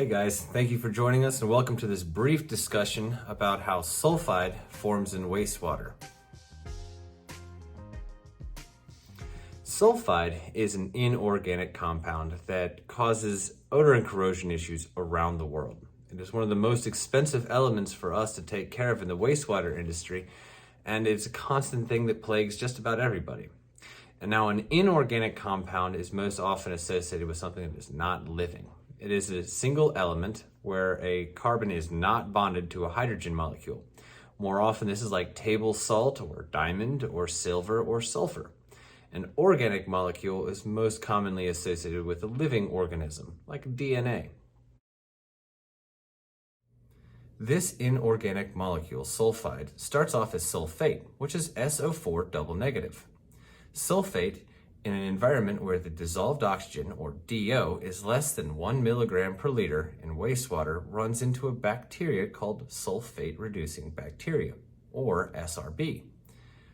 Hey guys, thank you for joining us and welcome to this brief discussion about how sulfide forms in wastewater. Sulfide is an inorganic compound that causes odor and corrosion issues around the world. It is one of the most expensive elements for us to take care of in the wastewater industry, and it's a constant thing that plagues just about everybody. And now an inorganic compound is most often associated with something that is not living. It is a single element where a carbon is not bonded to a hydrogen molecule. More often this is like table salt or diamond or silver or sulfur. An organic molecule is most commonly associated with a living organism, like DNA. This inorganic molecule, sulfide, starts off as sulfate, which is SO4 double negative. Sulfate, in an environment where the dissolved oxygen, or DO, is less than 1 milligram per liter in wastewater, runs into a bacteria called sulfate-reducing bacteria, or SRB.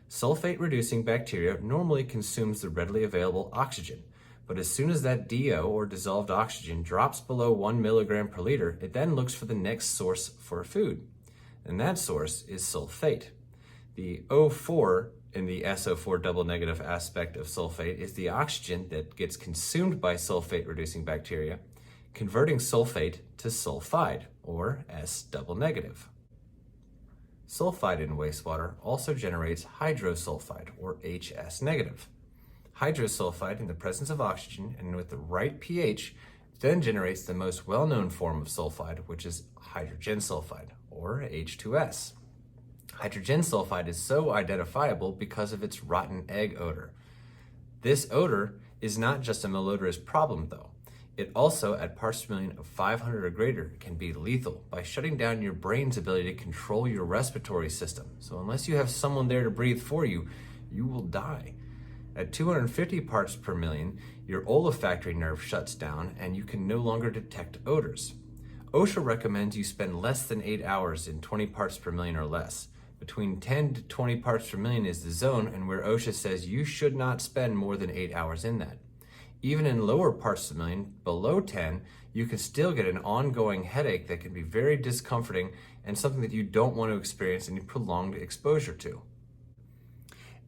Sulfate-reducing bacteria normally consumes the readily available oxygen, but as soon as that DO, or dissolved oxygen, drops below 1 milligram per liter, it then looks for the next source for food, and that source is sulfate. The O4 in the SO4 double negative aspect of sulfate is the oxygen that gets consumed by sulfate-reducing bacteria, converting sulfate to sulfide, or S double negative. Sulfide in wastewater also generates hydrosulfide, or HS negative. Hydrosulfide in the presence of oxygen and with the right pH then generates the most well-known form of sulfide, which is hydrogen sulfide, or H2S. Hydrogen sulfide is so identifiable because of its rotten egg odor. This odor is not just a malodorous problem though. It also, at parts per million of 500 or greater, can be lethal by shutting down your brain's ability to control your respiratory system. So unless you have someone there to breathe for you, you will die. At 250 parts per million, your olfactory nerve shuts down and you can no longer detect odors. OSHA recommends you spend less than 8 hours in 20 parts per million or less. Between 10 to 20 parts per million is the zone, and where OSHA says you should not spend more than 8 hours in that. Even in lower parts per million, below 10, you can still get an ongoing headache that can be very discomforting and something that you don't want to experience any prolonged exposure to.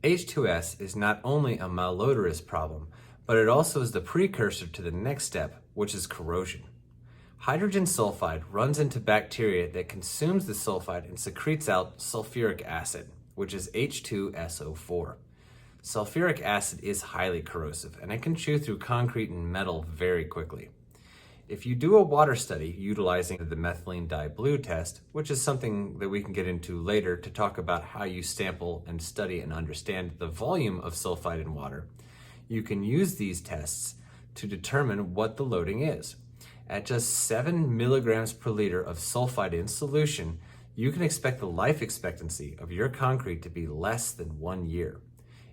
H2S is not only a malodorous problem, but it also is the precursor to the next step, which is corrosion. Hydrogen sulfide runs into bacteria that consumes the sulfide and secretes out sulfuric acid, which is H2SO4. Sulfuric acid is highly corrosive, and it can chew through concrete and metal very quickly. If you do a water study utilizing the methylene dye blue test, which is something that we can get into later to talk about how you sample and study and understand the volume of sulfide in water, you can use these tests to determine what the loading is. At just 7 milligrams per liter of sulfide in solution, you can expect the life expectancy of your concrete to be less than 1 year.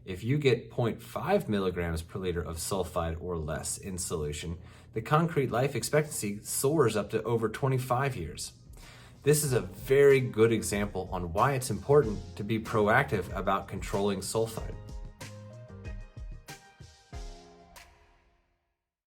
If you get 0.5 milligrams per liter of sulfide or less in solution, the concrete life expectancy soars up to over 25 years. This is a very good example on why it's important to be proactive about controlling sulfide.